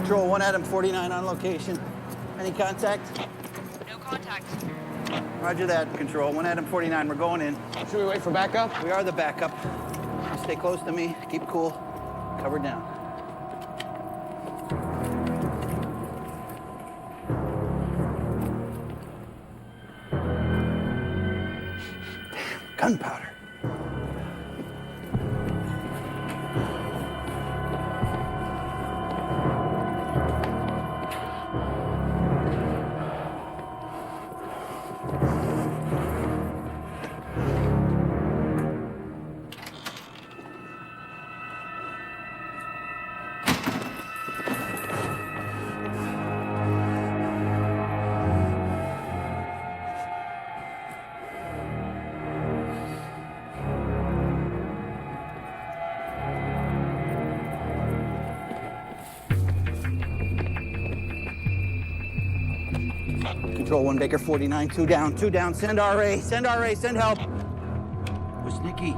Control 1 Adam 49 on location. Any contact? No contact. Roger that, Control 1 Adam 49. We're going in. Should we wait for backup? We are the backup. You stay close to me. Keep cool. Cover down. Damn, gunpowder. Control 1 Baker 49, 2 down, 2 down. Send RA, send RA, send help. Where's Nikki?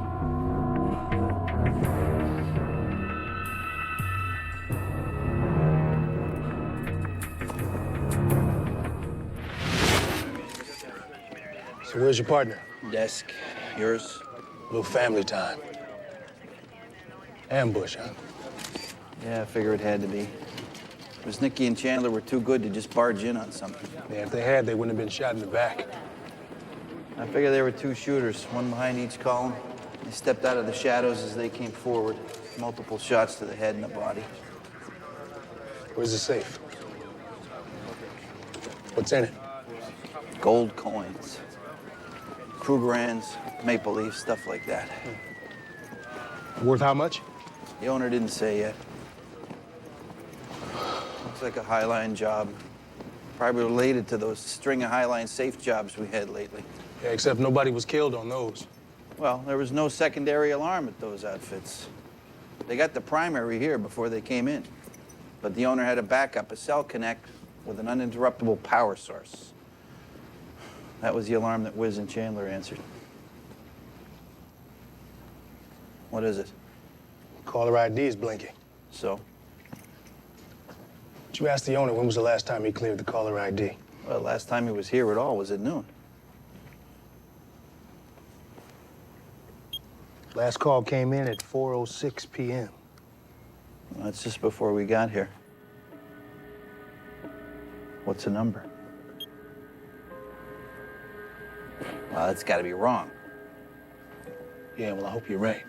So where's your partner? Desk. Yours? A little family time. Ambush, huh? Yeah, I figure it had to be. Because Nikki and Chandler were too good to just barge in on something. Yeah, if they had, they wouldn't have been shot in the back. I figure there were 2 shooters, one behind each column. They stepped out of the shadows as they came forward. Multiple shots to the head and the body. Where's the safe? What's in it? Gold coins. Krugerrands, maple leaf, stuff like that. Worth how much? The owner didn't say yet. Looks like a Highline job. Probably related to those string of Highline safe jobs we had lately. Yeah, except nobody was killed on those. Well, there was no secondary alarm at those outfits. They got the primary here before they came in. But the owner had a backup, a cell connect with an uninterruptible power source. That was the alarm that Wiz and Chandler answered. What is it? Caller ID is blinking. So? But you asked the owner when was the last time he cleared the caller ID? Well, last time he was here at all was at noon. Last call came in at 4:06 p.m. Well, that's just before we got here. What's the number? Well, that's got to be wrong. Yeah, well, I hope you're right.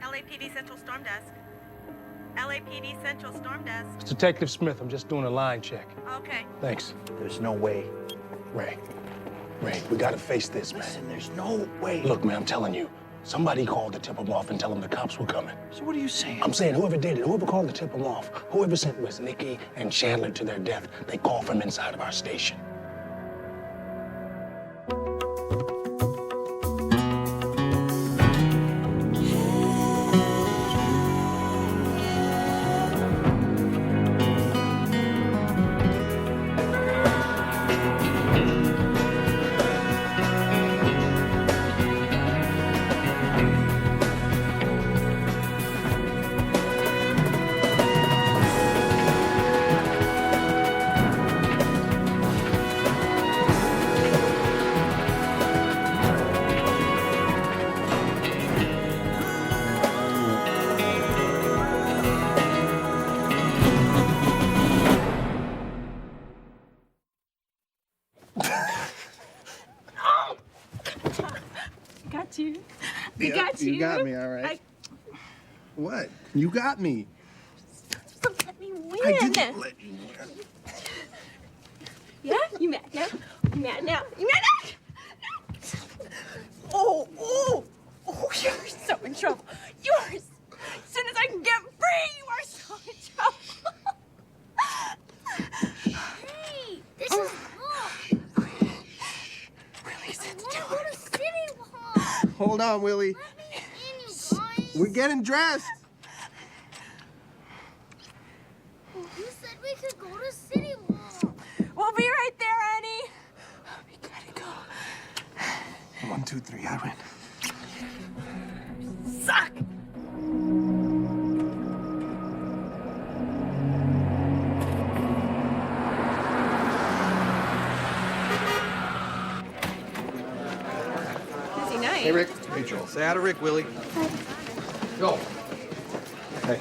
LAPD Central Storm Desk. LAPD Central Storm Desk. It's Detective Smith. I'm just doing a line check. Okay. Thanks. There's no way. Ray, we gotta face this, man. Listen, there's no way. Look, man, I'm telling you. Somebody called to tip them off and tell them the cops were coming. So what are you saying? I'm saying whoever did it, whoever called to tip them off, whoever sent Miss Nikki and Chandler to their death, they called from inside of our station. Got you. We got you. You got me, all right. What? You got me. So let me win. I didn't let you win. Yeah? You mad now? You mad now? You mad now? Oh, you're so in trouble. Yours. As soon as I can get free, you are so in trouble. Hey, this is Hall. Release it. I want to go to City Hall. Hold on, Willie. Let me in, you guys. We're getting dressed. You said we could go to City Hall. We'll be right there, honey. We gotta go. 1, 2, 3, I win. Suck. Hey, Rick. Hey, Joel. Say hi to Rick, Willie. Go. Hey.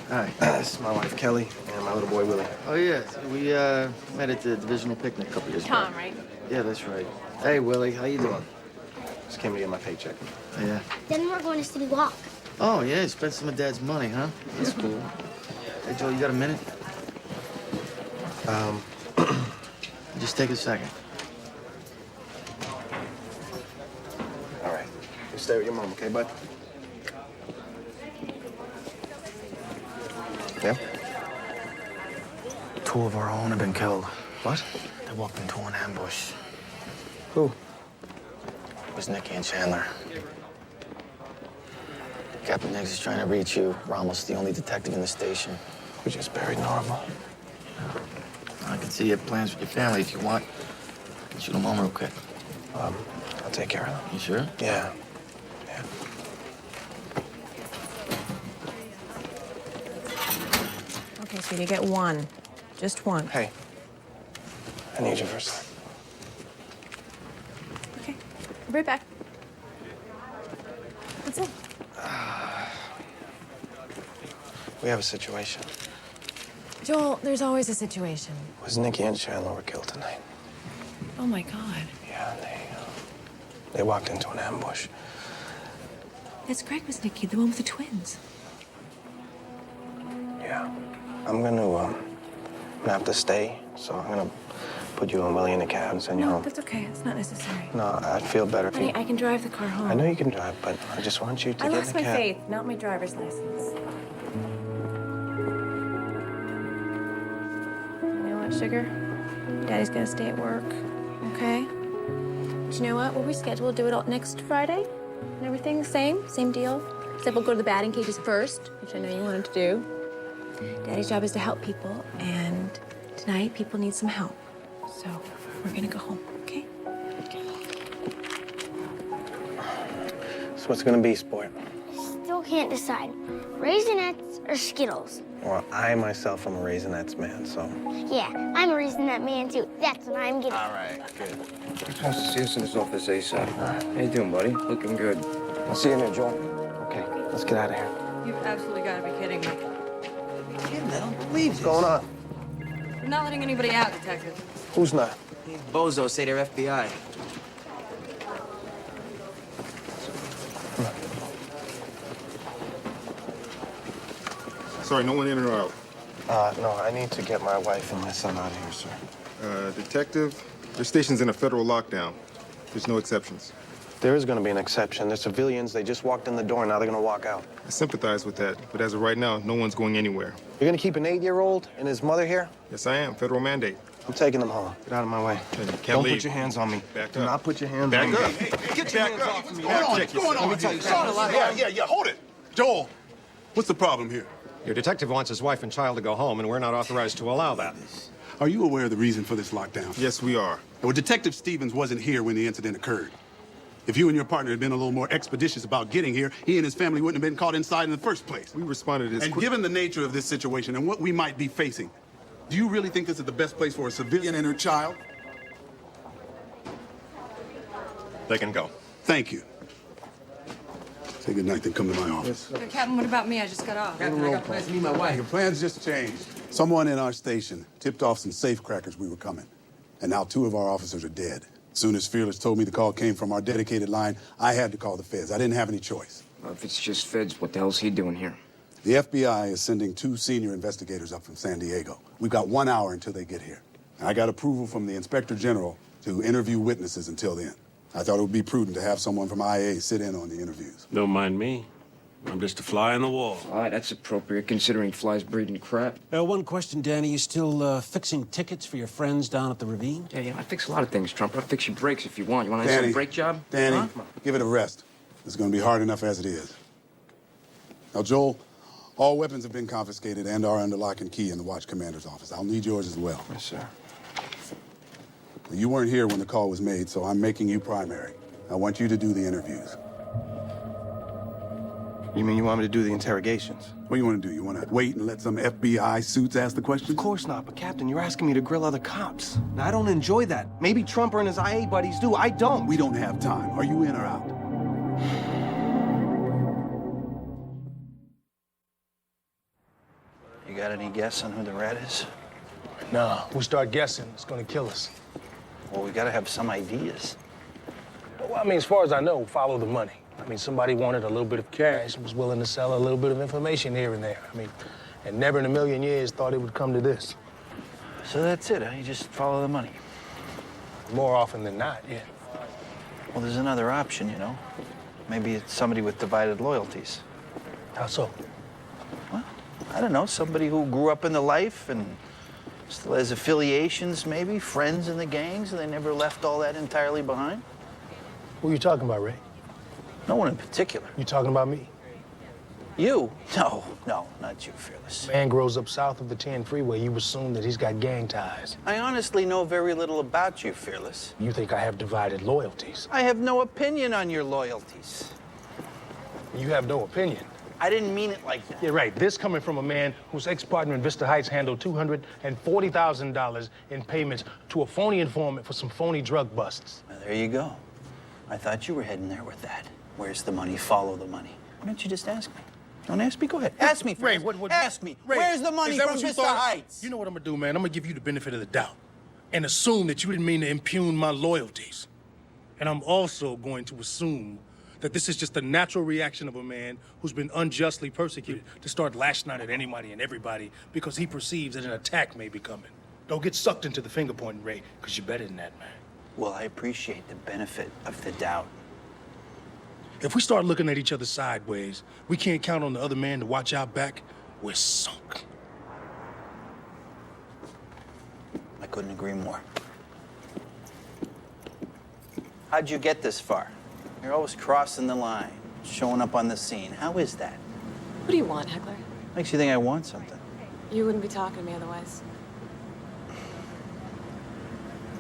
Hi. This is my wife, Kelly, and my little boy, Willie. Oh, yeah. We met at the divisional picnic a couple years Tom, back. right? Yeah, that's right. Hey, Willie. How you doing? Just came to get my paycheck. Oh, yeah. Then we're going to City Walk. Oh, yeah. You spent some of Dad's money, huh? That's cool. Hey, Joel, you got a minute? Just take a second. All right. You stay with your mom, okay, bud? Yeah? Two of our own have been killed. What? They walked into an ambush. Who? It was Nicky and Chandler. Captain Nix is trying to reach you. Ramos, the only detective in the station. We just buried Norma. I can see your plans with your family if you want. I can shoot them home real quick. I'll take care of them. You sure? Yeah. Yeah. Okay, sweetie, get one. Just one. Hey. I need you for a sec. Okay. I'll be right back. What's it? We have a situation. Joel, there's always a situation. It was Nicky and Chandler were killed tonight. Oh, my God. Yeah, they walked into an ambush. That's Greg was Nicky, the one with the twins. Yeah. I'm gonna have to stay, so I'm gonna put you and Willie in a cab and send you No, home. that's okay. It's not necessary. No, I'd feel better if Honey, you... I can drive the car home. I know you can drive, but I just want you to I get lost in the my cab. faith, not my driver's license. You know what, sugar? Daddy's gonna stay at work, okay? But you know what? We'll reschedule, we'll do it all next Friday. And everything the same deal. Except we'll go to the batting cages first, which I know you wanted to do. Daddy's job is to help people, and tonight people need some help. So we're gonna go home, okay? So what's it gonna be, sport? Still can't decide. Raisinets or Skittles? Well, I myself am a Raisinets man, so... Yeah, I'm a Raisinette man too. That's what I'm getting. All right, good. Supposed to see us in his office ASAP. How you doing, buddy? Looking good. I'll see you in there, Joel. Okay, let's get out of here. You've absolutely got to be kidding me. Kidding, I don't believe What's going on? We're not letting anybody out, Detective. Who's not? These bozos say they're FBI. Sorry, no one in or out. No, I need to get my wife and my son out of here, sir. Detective, your station's in a federal lockdown. There's no exceptions. There is gonna be an exception. They're civilians. They just walked in the door, now they're gonna walk out. I sympathize with that, but as of right now, no one's going anywhere. You're gonna keep an 8-year-old and his mother here? Yes, I am. Federal mandate. I'm taking them home. Get out of my way. Hey, you can't Don't leave. put your hands on me. Back Do up. not put your hands Back on me. up. Get your hands off me. What's going on? Let me tell you something. Yeah, hold it. Joel, what's the problem here? Your detective wants his wife and child to go home, and we're not authorized to allow that. Are you aware of the reason for this lockdown? Yes, we are. Well, Detective Stevens wasn't here when the incident occurred. If you and your partner had been a little more expeditious about getting here, he and his family wouldn't have been caught inside in the first place. We responded as And quick... given the nature of this situation and what we might be facing, do you really think this is the best place for a civilian and her child? They can go. Thank you. Say goodnight, then come to my office. Captain, what about me? I just got off. Your plans just changed. Someone in our station tipped off some safecrackers we were coming. And now 2 of our officers are dead. As soon as Fearless told me the call came from our dedicated line, I had to call the feds. I didn't have any choice. Well, if it's just feds, what the hell's he doing here? The FBI is sending 2 senior investigators up from San Diego. We've got 1 hour until they get here. I got approval from the Inspector General to interview witnesses until then. I thought it would be prudent to have someone from IA sit in on the interviews. Don't mind me. I'm just a fly on the wall. All right, that's appropriate, considering flies breeding crap. One question, Danny. You still fixing tickets for your friends down at the ravine? Yeah, I fix a lot of things, Trump. I'll fix your brakes if you want. You want a Danny, nice brake job? Danny, Huh? give it a rest. It's going to be hard enough as it is. Now, Joel, all weapons have been confiscated and are under lock and key in the watch commander's office. I'll need yours as well. Yes, sir. You weren't here when the call was made, so I'm making you primary. I want you to do the interviews. You mean you want me to do the interrogations? What do you want to do? You want to wait and let some FBI suits ask the questions? Of course not, but Captain, you're asking me to grill other cops. Now, I don't enjoy that. Maybe Trumper and his IA buddies do. I don't. We don't have time. Are you in or out? any guess on who the rat is? Nah, we start guessing, it's gonna kill us. Well, we gotta have some ideas. Well, I mean, as far as I know, follow the money. I mean, somebody wanted a little bit of cash and was willing to sell a little bit of information here and there. I mean, and never in a million years thought it would come to this. So that's it, huh? You just follow the money. More often than not, yeah. Well, there's another option, you know. Maybe it's somebody with divided loyalties. How so? Well, I don't know, somebody who grew up in the life and still has affiliations, maybe, friends in the gangs, and they never left all that entirely behind. Who are you talking about, Ray? No one in particular. You talking about me? You? No, not you, Fearless. Man grows up south of the 10 freeway, you assume that he's got gang ties. I honestly know very little about you, Fearless. You think I have divided loyalties? I have no opinion on your loyalties. You have no opinion. I didn't mean it like that. Yeah, right. This coming from a man whose ex-partner in Vista Heights handled $240,000 in payments to a phony informant for some phony drug busts. Well, there you go. I thought you were heading there with that. Where's the money? Follow the money. Why don't you just ask me? Don't ask me? Go ahead. Ask me, Ray, Fearless. what? Ask me. Ray, where's the money is that from what you Vista thought? Heights? You know what I'm gonna do, man? I'm gonna give you the benefit of the doubt and assume that you didn't mean to impugn my loyalties. And I'm also going to assume that this is just the natural reaction of a man who's been unjustly persecuted to start lashing out at anybody and everybody because he perceives that an attack may be coming. Don't get sucked into the finger pointing, Ray, because you're better than that, man. Well, I appreciate the benefit of the doubt. If we start looking at each other sideways, we can't count on the other man to watch our back, we're sunk. I couldn't agree more. How'd you get this far? You're always crossing the line, showing up on the scene. How is that? What do you want, Heckler? Makes you think I want something. You wouldn't be talking to me otherwise.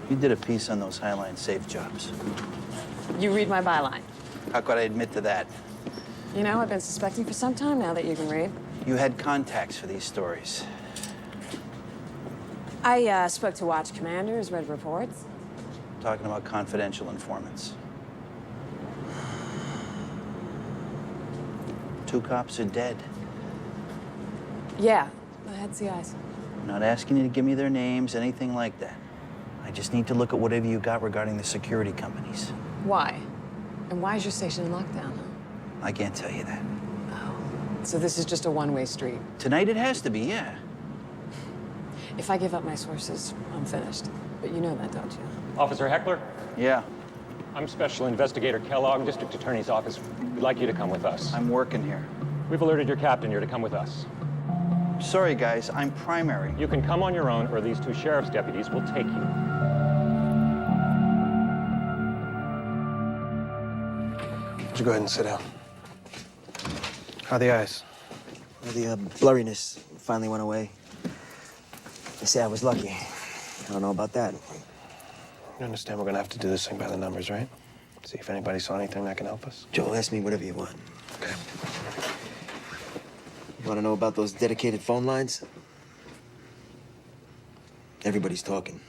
You did a piece on those Highline safe jobs. You read my byline. How could I admit to that? You know, I've been suspecting for some time now that you can read. You had contacts for these stories. I spoke to watch commanders, read reports. Talking about confidential informants. 2 cops are dead. Yeah, I had CIs. I'm not asking you to give me their names, anything like that. I just need to look at whatever you got regarding the security companies. Why? And why is your station in lockdown? I can't tell you that. Oh, so this is just a one-way street. Tonight it has to be, yeah. If I give up my sources, I'm finished. But you know that, don't you? Officer Heckler? Yeah. I'm Special Investigator Kellogg, District Attorney's Office. We'd like you to come with us. I'm working here. We've alerted your captain you're to come with us. Sorry, guys, I'm primary. You can come on your own, or these 2 sheriff's deputies will take you. Would you go ahead and sit down? How are the eyes? Well, the blurriness finally went away. They say I was lucky. I don't know about that. You understand we're gonna have to do this thing by the numbers, right? See if anybody saw anything that can help us. Joel, ask me whatever you want. Okay. You want to know about those dedicated phone lines? Everybody's talking.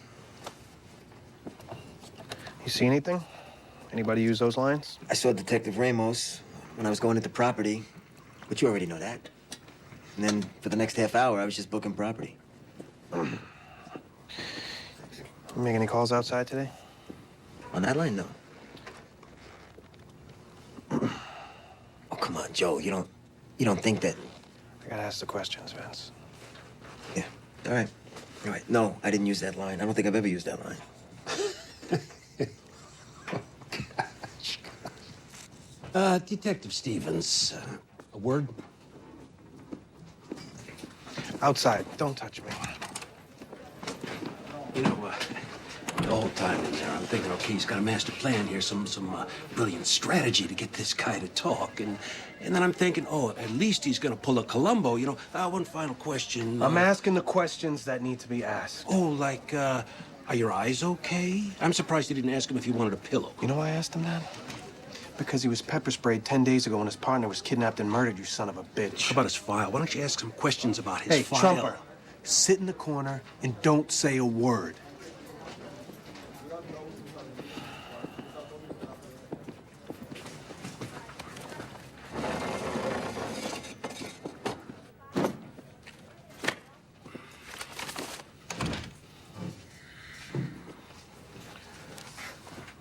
You see anything? Anybody use those lines? I saw Detective Ramos when I was going into property, but you already know that. And then for the next half hour, I was just booking property. You make any calls outside today? On that line, no. Oh, come on, Joe. You don't think that... I gotta ask the questions, Vince. Yeah, all right. All right. No, I didn't use that line. I don't think I've ever used that line. Detective Stevens, a word? Outside. Don't touch me. You know, the whole time in there, I'm thinking, okay, he's got a master plan here, some brilliant strategy to get this guy to talk. And then I'm thinking, oh, at least he's gonna pull a Columbo, you know. One final question. I'm asking the questions that need to be asked. Oh, like, are your eyes okay? I'm surprised you didn't ask him if he wanted a pillow. You know why I asked him that? Because he was pepper sprayed 10 days ago when his partner was kidnapped and murdered, you son of a bitch. How about his file? Why don't you ask some questions about his Hey, file? Trumper, sit in the corner and don't say a word.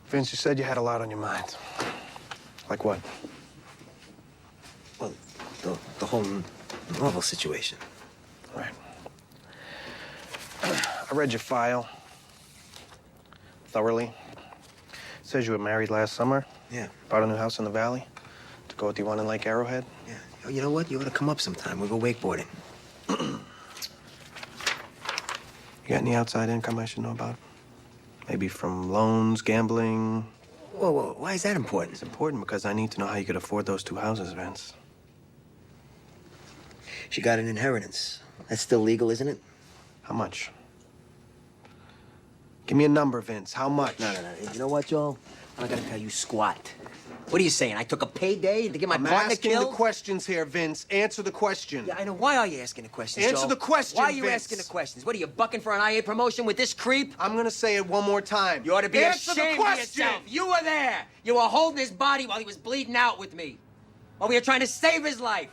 Vince, you said you had a lot on your mind. Like what? Well, the whole novel situation. Right. I read your file thoroughly. It says you were married last summer. Yeah. Bought a new house in the valley to go with your one in Lake Arrowhead. Yeah. Oh, you know what? You ought to come up sometime. We'll go wakeboarding. You got any outside income I should know about? Maybe from loans, gambling? Whoa, why is that important? It's important because I need to know how you could afford those 2 houses, Vince. She got an inheritance. That's still legal, isn't it? How much? Give me a number, Vince. How much? No. You know what, Joel? I'm not gonna tell you squat. What are you saying? I took a payday to get my partner I'm asking killed? the questions here, Vince. Answer the question. Yeah, I know. Why are you asking the questions, Answer Joel? the question, Why are you Vince. asking the questions? What are you, bucking for an IA promotion with this creep? I'm gonna say it one more time. You ought to be Answer the ashamed of question. yourself. You were there. You were holding his body while he was bleeding out with me. While we were trying to save his life.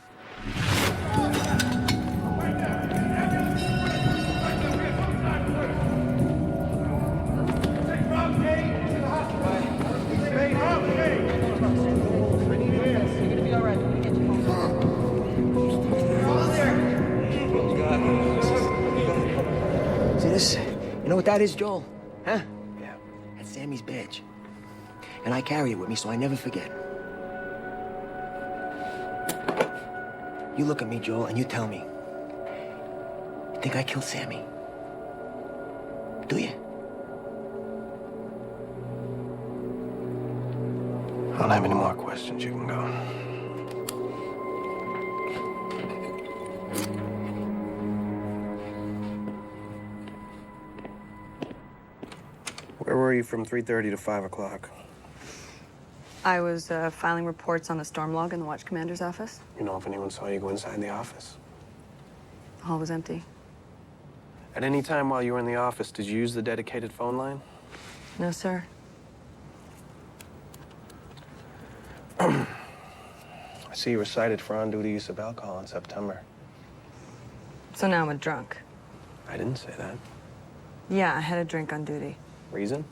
See this? You know what that is, Joel? Huh? Yeah. That's Sammy's badge. And I carry it with me so I never forget. You look at me, Joel, and you tell me. You think I killed Sammy? Do you? I don't have any more questions. You can go. Where were you from 3:30 to 5 o'clock? I was filing reports on the storm log in the watch commander's office. You know if anyone saw you go inside the office? The hall was empty. At any time while you were in the office, did you use the dedicated phone line? No, sir. I see you were cited for on-duty use of alcohol in September. So now I'm a drunk. I didn't say that. Yeah, I had a drink on duty. Reason?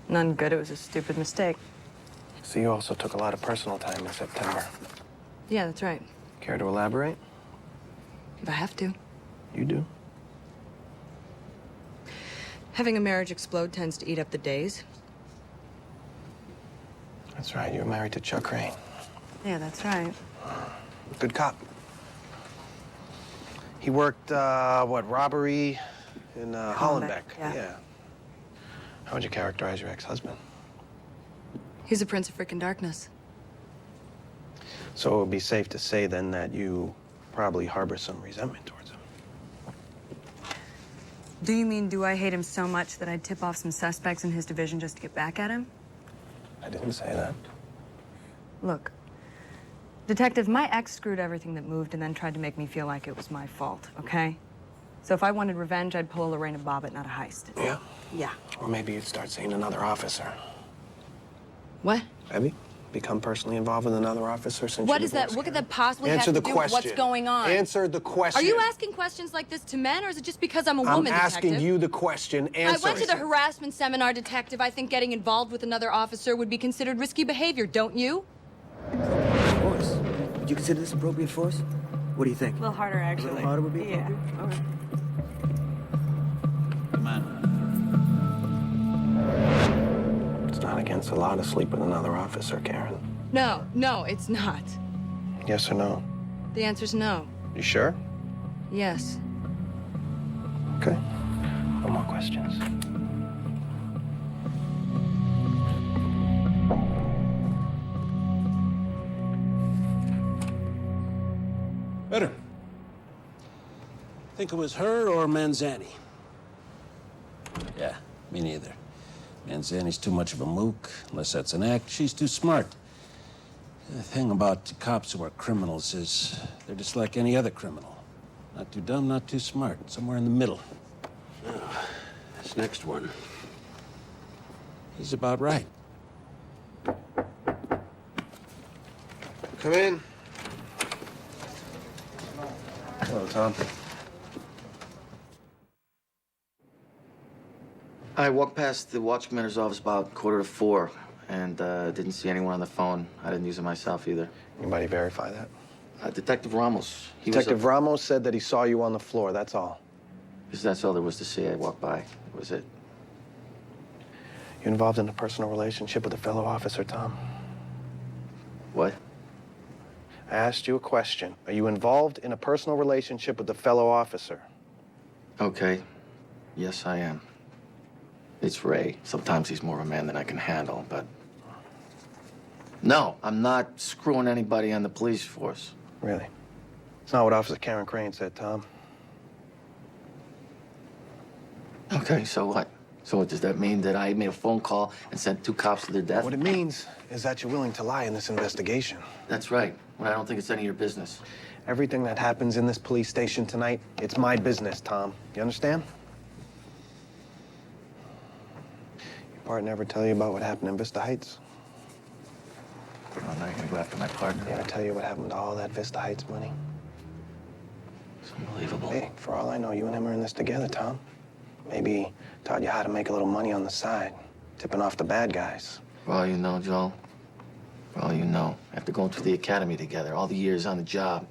None good. It was a stupid mistake. So you also took a lot of personal time in September. Yeah, that's right. Care to elaborate? If I have to. You do. Having a marriage explode tends to eat up the days. That's right. You were married to Chuck Rain. Yeah, that's right. Good cop. He worked, robbery in Hollenbeck. Yeah. How would you characterize your ex-husband? He's a prince of freaking darkness. So it would be safe to say, then, that you probably harbor some resentment towards him. Do you mean, do I hate him so much that I'd tip off some suspects in his division just to get back at him? I didn't say that. Look, Detective, my ex screwed everything that moved and then tried to make me feel like it was my fault, okay? So if I wanted revenge, I'd pull a Lorena Bobbitt, not a heist. Yeah? Yeah. Or maybe you'd start seeing another officer. What? Abby? Become personally involved with another officer since What you is that? divorced What could Karen? that possibly Answer have the to do question. with what's going on? Answer the question. Are you asking questions like this to men, or is it just because I'm a woman, I'm asking detective? you the question. Answer I went to the it. harassment seminar, detective. I think getting involved with another officer would be considered risky behavior, don't you? Force. Would you consider this appropriate force? What do you think? A little harder, actually. A little harder would be Yeah. appropriate? All right. Come on. It's not against the law to sleep with another officer, Karen. No, it's not. Yes or no? The answer's no. You sure? Yes. Okay. No more questions. Better. Think it was her or Manzani? Yeah, me neither. Manzani's too much of a mook. Unless that's an act, she's too smart. The thing about cops who are criminals is they're just like any other criminal. Not too dumb, not too smart. Somewhere in the middle. Oh, this next one. He's about right. Come in. Hello, Tom. I walked past the watchman's office about 3:45 and didn't see anyone on the phone. I didn't use it myself either. Anybody verify that? Detective Ramos. Detective Ramos said that he saw you on the floor, that's all. Because that's all there was to see. I walked by. That was it. You involved in a personal relationship with a fellow officer, Tom? What? I asked you a question. Are you involved in a personal relationship with a fellow officer? Okay. Yes, I am. It's Ray. Sometimes he's more of a man than I can handle, but... No, I'm not screwing anybody on the police force. Really? It's not what Officer Karen Crane said, Tom. Okay, so what? So what, does that mean that I made a phone call and sent 2 cops to their death? What it means is that you're willing to lie in this investigation. That's right. When I don't think it's any of your business. Everything that happens in this police station tonight, it's my business, Tom. You understand? Your partner ever tell you about what happened in Vista Heights? Oh, now you're gonna go after my partner? Did I tell you what happened to all that Vista Heights money? It's unbelievable. Hey, for all I know, you and him are in this together, Tom. Maybe taught you how to make a little money on the side, tipping off the bad guys. For all you know, Joel, for all you know, after going through the academy together, all the years on the job,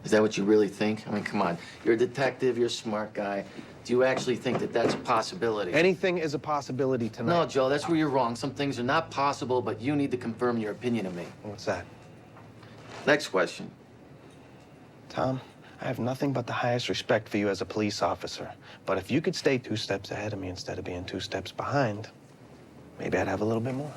is that what you really think? I mean, come on. You're a detective, you're a smart guy. Do you actually think that that's a possibility? Anything is a possibility tonight. No, Joe, that's where you're wrong. Some things are not possible, but you need to confirm your opinion of me. What's that? Next question. Tom, I have nothing but the highest respect for you as a police officer. But if you could stay 2 steps ahead of me instead of being 2 steps behind, maybe I'd have a little bit more.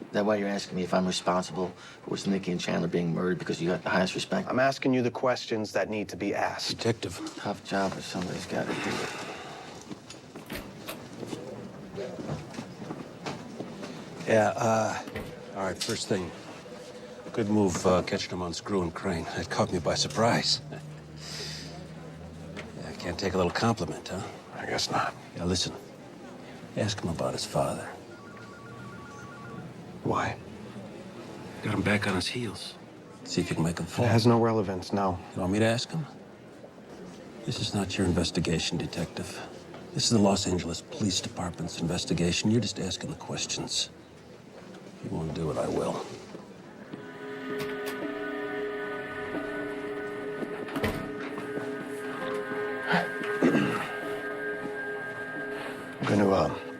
Is that why you're asking me if I'm responsible for Nikki and Chandler being murdered because you got the highest respect? I'm asking you the questions that need to be asked. Detective. Tough job, but somebody's got to do it. Yeah, all right, first thing. Good move catching him on Screw and Crane. That caught me by surprise. Yeah, can't take a little compliment, huh? I guess not. Yeah, listen. Ask him about his father. Why? Got him back on his heels. See if you can make him fall. It has no relevance, no. You want me to ask him? This is not your investigation, Detective. This is the Los Angeles Police Department's investigation. You're just asking the questions. If you won't do it, I will.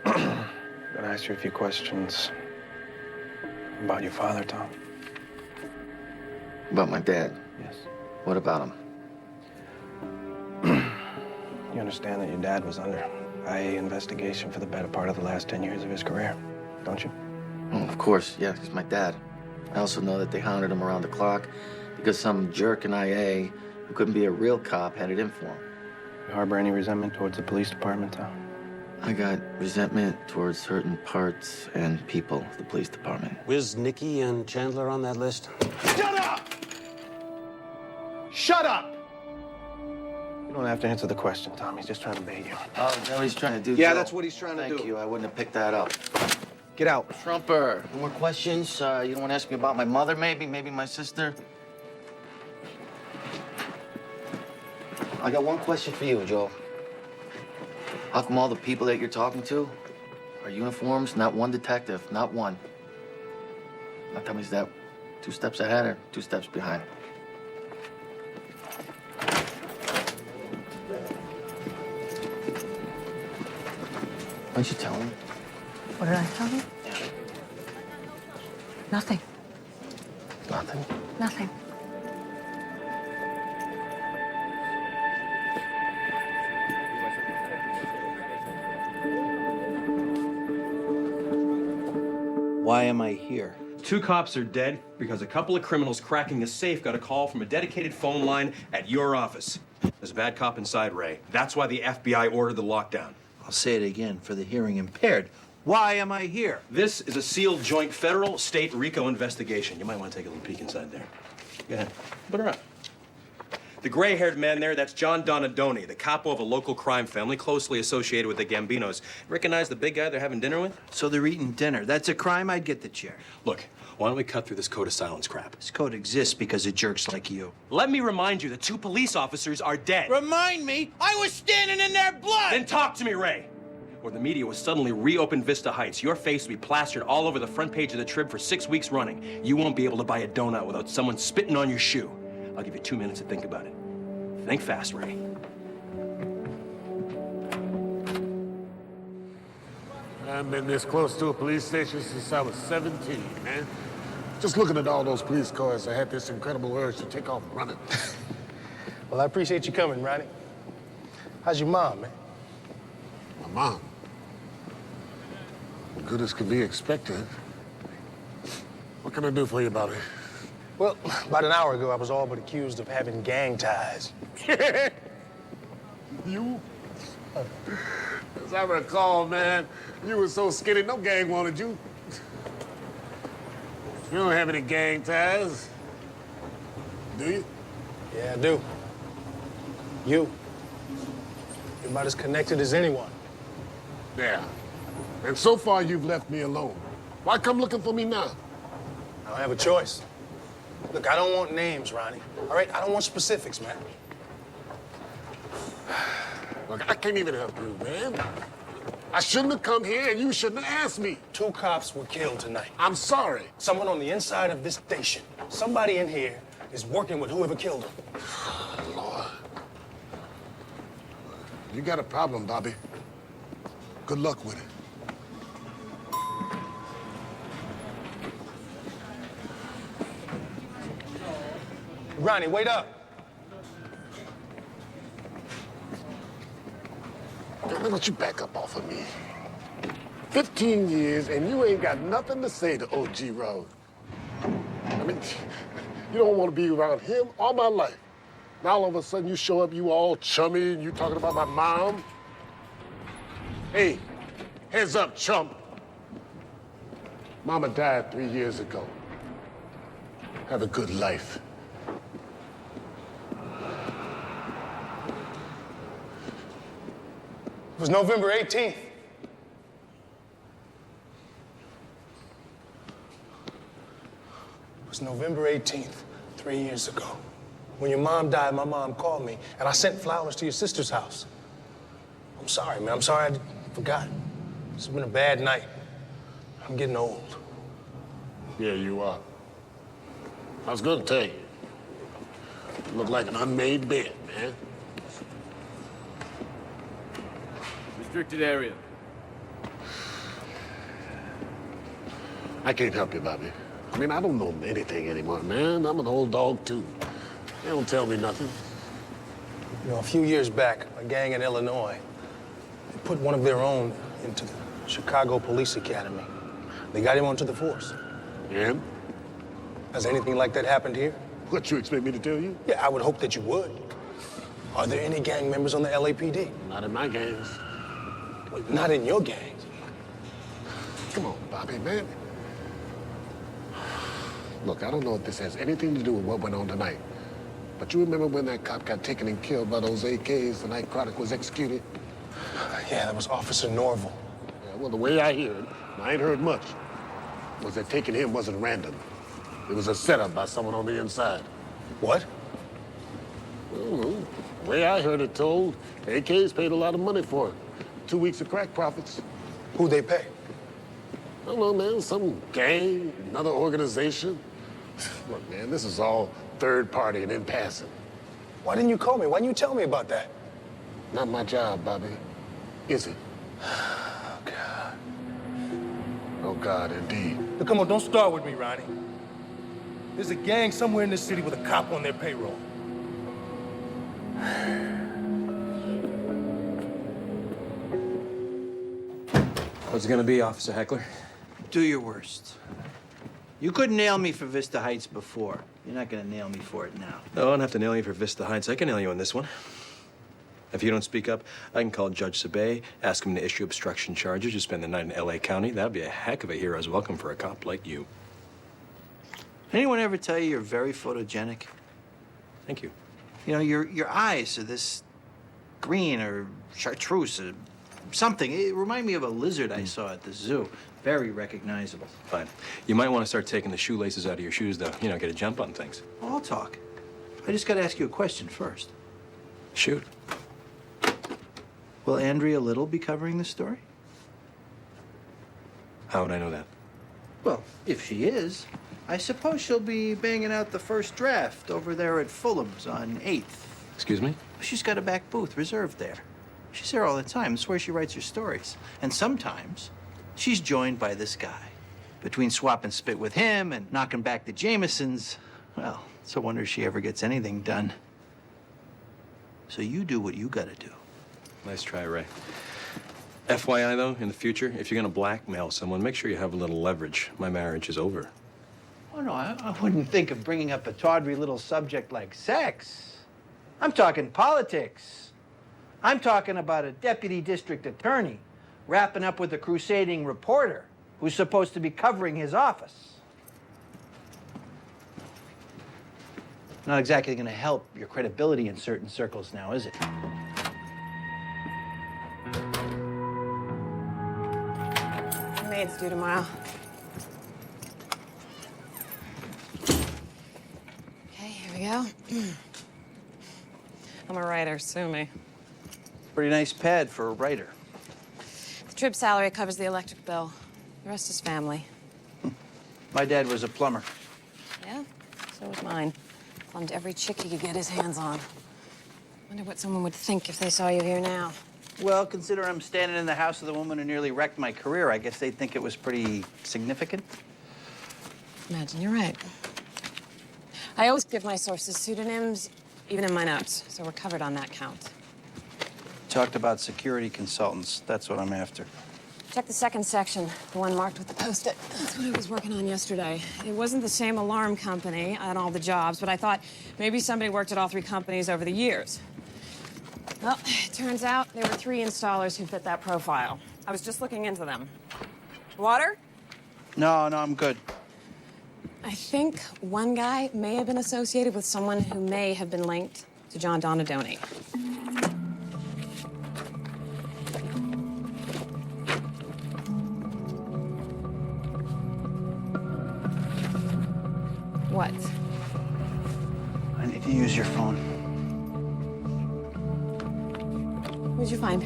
I'm gonna ask you a few questions about your father, Tom. About my dad? Yes. What about him? You understand that your dad was under IA investigation for the better part of the last 10 years of his career, don't you? Oh, of course, yeah, he's my dad. I also know that they hounded him around the clock because some jerk in IA who couldn't be a real cop had it in for him. You harbor any resentment towards the police department, Tom? I got resentment towards certain parts and people of the police department. Was Nikki and Chandler on that list? Shut up! Shut up! You don't have to answer the question, Tom. He's just trying to bait you. Oh, is that what he's trying to do, Yeah, Joe? that's what he's trying to do. Thank you. I wouldn't have picked that up. Get out. Trumper, any more questions? You don't want to ask me about my mother, maybe? Maybe my sister? I got one question for you, Joe. How come all the people that you're talking to are uniforms? Not one detective, not one. Now tell me, is that 2 steps ahead or 2 steps behind? Why don't you tell me? What did I tell you? Yeah. Nothing. Nothing? Nothing. Why am I here? 2 cops are dead because a couple of criminals cracking a safe got a call from a dedicated phone line at your office. There's a bad cop inside, Ray. That's why the FBI ordered the lockdown. I'll say it again for the hearing impaired. Why am I here? This is a sealed joint federal state RICO investigation. You might want to take a little peek inside there. Go ahead. Put her up. The gray-haired man there, that's John Donadoni, the capo of a local crime family closely associated with the Gambinos. Recognize the big guy they're having dinner with? So they're eating dinner. That's a crime, I'd get the chair. Look, why don't we cut through this code of silence crap? This code exists because of jerks like you. Let me remind you, the 2 police officers are dead. Remind me? I was standing in their blood! Then talk to me, Ray. or the media will suddenly reopen Vista Heights. Your face will be plastered all over the front page of the Trib for 6 weeks running. You won't be able to buy a donut without someone spitting on your shoe. I'll give you 2 minutes to think about it. Think fast, Ray. I've been this close to a police station since I was 17, man. Just looking at all those police cars, I had this incredible urge to take off running. Well, I appreciate you coming, Ronnie. How's your mom, man? My mom? Well, good as could be expected. What can I do for you, Bobby? Well, about an hour ago, I was all but accused of having gang ties. You? As I recall, man, you were so skinny, no gang wanted you. You don't have any gang ties, do you? Yeah, I do. You. You're about as connected as anyone. Yeah. And so far, you've left me alone. Why come looking for me now? I don't have a choice. Look, I don't want names, Ronnie. All right? I don't want specifics, man. Look, I can't even help you, man. I shouldn't have come here, and you shouldn't have asked me. 2 cops were killed tonight. I'm sorry. Someone on the inside of this station, somebody in here, is working with whoever killed them. Lord. You got a problem, Bobby. Good luck with it. Ronnie, wait up. Why don't you back up off of me? 15 years, and you ain't got nothing to say to OG Road. I mean, you don't want to be around him all my life. Now all of a sudden you show up, you all chummy, and you talking about my mom. Hey, heads up, chump. Mama died 3 years ago. Have a good life. It was November 18th. It was November 18th, 3 years ago. When your mom died, my mom called me, and I sent flowers to your sister's house. I'm sorry, man. I'm sorry I forgot. This has been a bad night. I'm getting old. Yeah, you are. I was gonna tell you. You look like an unmade bed, man. Restricted area. I can't help you, Bobby. I mean, I don't know anything anymore, man. I'm an old dog, too. They don't tell me nothing. You know, a few years back, a gang in Illinois, they put one of their own into the Chicago Police Academy. They got him onto the force. And? Has anything like that happened here? What, you expect me to tell you? Yeah, I would hope that you would. Are there any gang members on the LAPD? Not in my gangs. Not in your gangs? Come on, Bobby, man. Look, I don't know if this has anything to do with what went on tonight, but you remember when that cop got taken and killed by those AKs the night Chronic was executed? Yeah, that was Officer Norval. Yeah, well, the way I hear it, and I ain't heard much, was that taking him wasn't random. It was a setup by someone on the inside. What? Well, the way I heard it told, AKs paid a lot of money for it. 2 weeks of crack profits. Who'd they pay? I don't know, man. Some gang, another organization. Look, man, this is all third party and in passing. Why didn't you call me? Why didn't you tell me about that? Not my job, Bobby. Is it? Oh, God. Oh, God, indeed. Now, come on, don't start with me, Ronnie. There's a gang somewhere in this city with a cop on their payroll. What's it gonna be, Officer Heckler? Do your worst. You couldn't nail me for Vista Heights before. You're not gonna nail me for it now. No, I don't have to nail you for Vista Heights. I can nail you on this one. If you don't speak up, I can call Judge Sabay, ask him to issue obstruction charges. You spend the night in L.A. County. That'd be a heck of a hero's welcome for a cop like you. Anyone ever tell you you're very photogenic? Thank you. You know, your eyes are this green or chartreuse or something. It reminded me of a lizard I saw at the zoo. Very recognizable. Fine. You might want to start taking the shoelaces out of your shoes, though. You know, get a jump on things. Well, I'll talk. I just got to ask you a question first. Shoot. Will Andrea Little be covering this story? How would I know that? Well, if she is, I suppose she'll be banging out the first draft over there at Fulham's on 8th. Excuse me? She's got a back booth reserved there. She's there all the time. That's where she writes her stories. And sometimes she's joined by this guy. Between swapping spit with him and knocking back the Jamesons, well, it's a wonder she ever gets anything done. So you do what you gotta do. Nice try, Ray. FYI, though, in the future, if you're gonna blackmail someone, make sure you have a little leverage. My marriage is over. Oh, no, I wouldn't think of bringing up a tawdry little subject like sex. I'm talking politics. I'm talking about a deputy district attorney wrapping up with a crusading reporter who's supposed to be covering his office. Not exactly going to help your credibility in certain circles now, is it? Maid's due tomorrow. Okay, here we go. I'm a writer, sue me. Pretty nice pad for a writer. The trip salary covers the electric bill. The rest is family. My dad was a plumber. Yeah, so was mine. Plumbed every chick he could get his hands on. Wonder what someone would think if they saw you here now. Well, consider I'm standing in the house of the woman who nearly wrecked my career. I guess they'd think it was pretty significant. Imagine you're right. I always give my sources pseudonyms, even in my notes, so we're covered on that count. Talked about security consultants. That's what I'm after. Check the second section, the one marked with the Post-it. That's what I was working on yesterday. It wasn't the same alarm company on all the jobs, but I thought maybe somebody worked at all three companies over the years. Well, it turns out there were 3 installers who fit that profile. I was just looking into them. Water? No, I'm good. I think one guy may have been associated with someone who may have been linked to John Donadoni. What? I need to use your phone. What'd you find?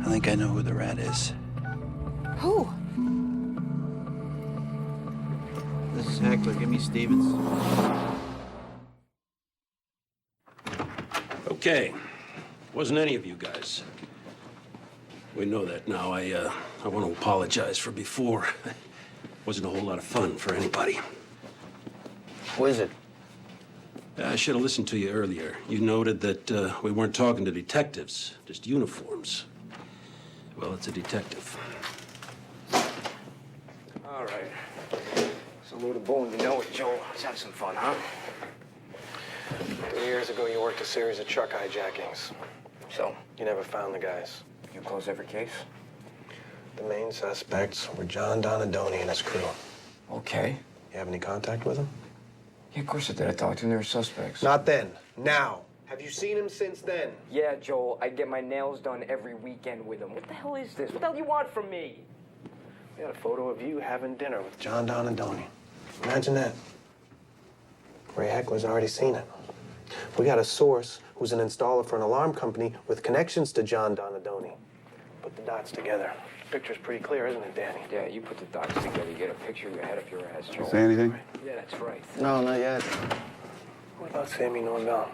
I think I know who the rat is. Who? This is Heckler. Give me Stevens. Okay. Wasn't any of you guys. We know that now. I want to apologize for before. Wasn't a whole lot of fun for anybody. Who is it? I should have listened to you earlier. You noted that we weren't talking to detectives, just uniforms. Well, it's a detective. All right. Salute a bone, you know it, Joel. Let's have some fun, huh? 3 years ago, you worked a series of truck hijackings. So? You never found the guys. You close every case? The main suspects were John Donadoni and his crew. Okay. You have any contact with them? Yeah, of course I did. I talked to them. They were suspects. Not then. Now. Have you seen him since then? Yeah, Joel. I get my nails done every weekend with them. What the hell is this? What the hell do you want from me? We got a photo of you having dinner with John Donadoni. Imagine that. Ray Heckler's already seen it. We got a source who's an installer for an alarm company with connections to John Donadoni. Put the dots together. Picture's pretty clear, isn't it, Danny? Yeah, you put the dots together. You get a picture of your head up your ass, Joel. Say anything? Yeah, that's right. No, not yet. What about Sammy Norvell?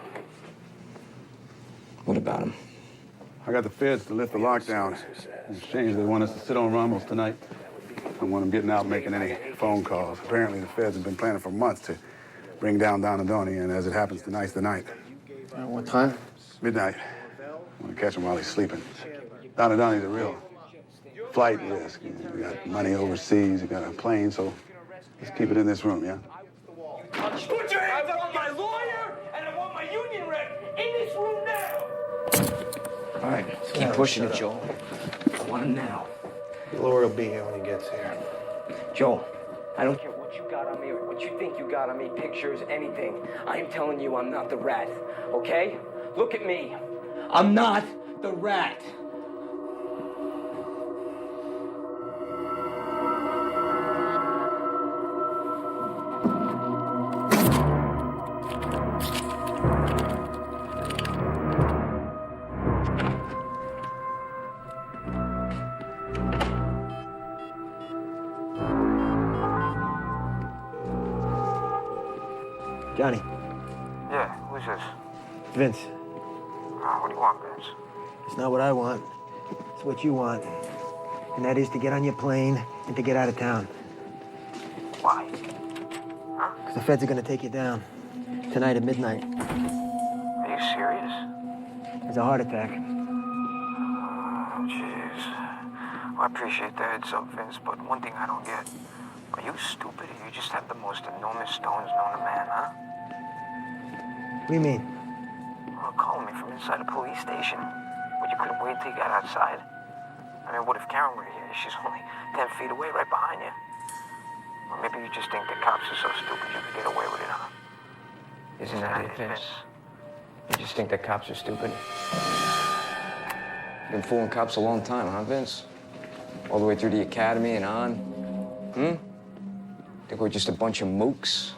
What about him? I got the feds to lift the lockdown. In exchange, they want us to sit on Ramos tonight. I don't want them getting out making any phone calls. Apparently, the feds have been planning for months to bring down Donadoni, and as it happens, tonight's the night. What time? Midnight. I want to catch him while he's sleeping. Donadoni's a real flight risk. You got money overseas, you got a plane, so let's keep it in this room, yeah? Put your hands up on my lawyer, and I want my union rep in this room now. All right, let's keep pushing it, Joel. I want him now. Laura will be here when he gets here. Joel, I don't care what you got on me or what you think you got on me, pictures, anything. I am telling you I'm not the rat, okay? Look at me. I'm not the rat. Johnny. Yeah, who's this? Vince. What do you want, Vince? It's not what I want. It's what you want. And that is to get on your plane and to get out of town. Why? Huh? Because the feds are gonna take you down. Tonight at midnight. Are you serious? It's a heart attack. Oh, jeez. Well, I appreciate the heads up, Vince, but one thing I don't get. Are you stupid or you just have the most enormous stones known to man, huh? What do you mean? Well, calling me from inside a police station. But you couldn't wait till you got outside. I mean, what if Karen were here? She's only 10 feet away, right behind you. Or maybe you just think the cops are so stupid you could get away with it, huh? Isn't that it, Vince? You just think that cops are stupid? Been fooling cops a long time, huh, Vince? All the way through the academy and on. Think we're just a bunch of mooks?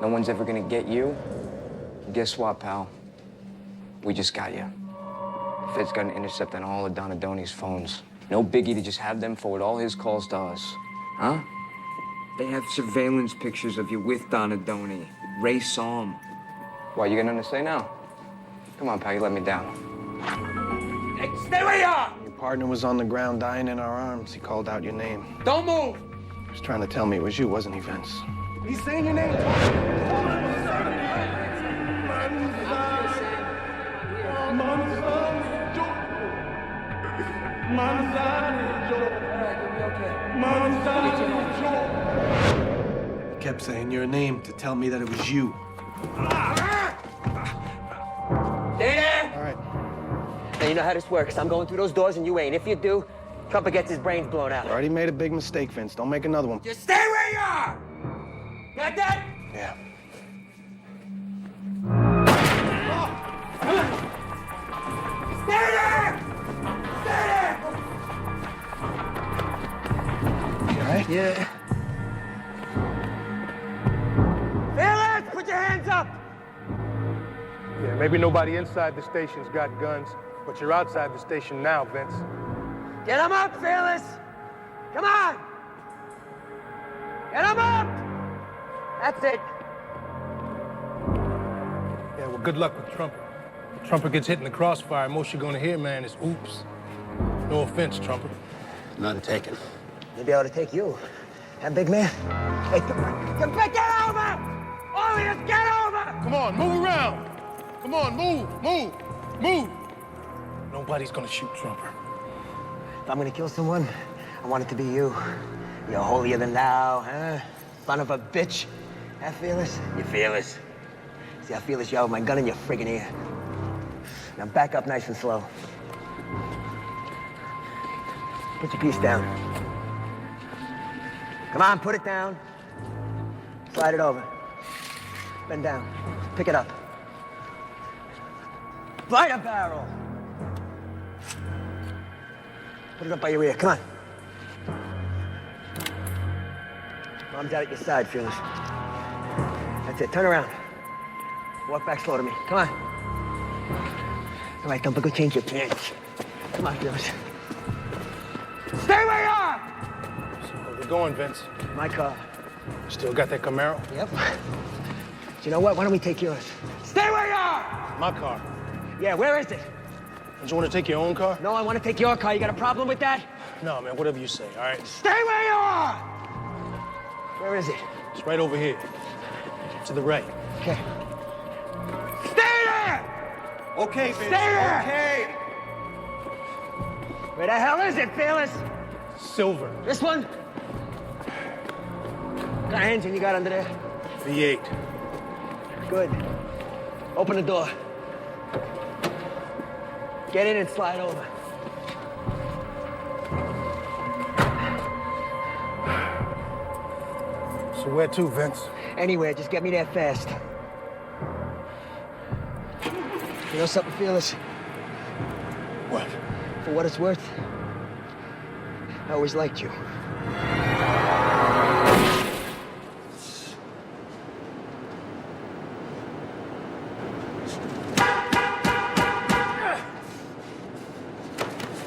No one's ever gonna get you? And guess what, pal? We just got you. The Fed's got an intercept on all of Donadoni's phones. No biggie to just have them forward all his calls to us. Huh? They have surveillance pictures of you with Donadoni. Ray saw him. Why, you got nothing to say now? Come on, pal, you let me down. Hey, stay where you are! Your partner was on the ground dying in our arms. He called out your name. Don't move! He was trying to tell me it was you, wasn't he, Vince? He's saying your name. He kept saying your name to tell me that it was you. Stay there! All right. Now, you know how this works. I'm going through those doors and you ain't. If you do, Trumper gets his brains blown out. You already made a big mistake, Vince. Don't make another one. Just stay where you are! Got that? Yeah. Stay there! Stay there! You all right? Yeah. Felix, put your hands up! Yeah, maybe nobody inside the station's got guns, but you're outside the station now, Vince. Get him up, Fearless! Come on! Get him up! That's it. Yeah, well, good luck with Trumper. If Trumper gets hit in the crossfire, most you're gonna hear, man, is oops. No offense, Trumper. None taken. Maybe I ought to take you. That big man. Hey, Get over! All of you, get over! Come on, move around. Come on, move. Nobody's gonna shoot Trumper. if I'm gonna kill someone, I want it to be you. You're holier than thou, huh? Son of a bitch. That fearless? You're fearless. See how fearless you are with my gun in your friggin' ear. Now back up nice and slow. Put your piece down. Come on, put it down. Slide it over. Bend down. Pick it up. Light a barrel. Put it up by your ear. Come on. Arms out at your side, Fearless. That's it. Turn around. Walk back slow to me. Come on. All right, Thumper, go change your pants. Come on, Fearless. Stay where you are! So where we going, Vince? My car. Still got that Camaro? Yep. So you know what? Why don't we take yours? Stay where you are! My car. Yeah, where is it? Don't you want to take your own car? No, I want to take your car. You got a problem with that? No, man, whatever you say, all right? Stay where you are! Where is it? It's right over here. To the right. Okay. Stay there! Okay, Vince. Stay there! Okay. Where the hell is it, Fearless? Silver. This one? What kind of engine you got under there? V8. Good. Open the door. Get in and slide over. So where to, Vince? Anywhere, just get me there fast. You know something, Fearless? What? For what it's worth, I always liked you.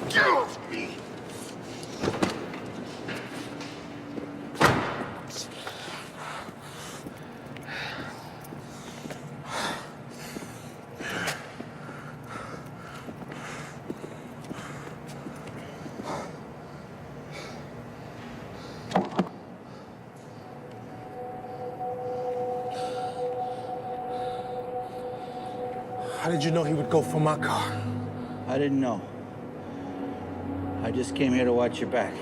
Get off me! did you know he would go for my car? I didn't know. I just came here to watch your back.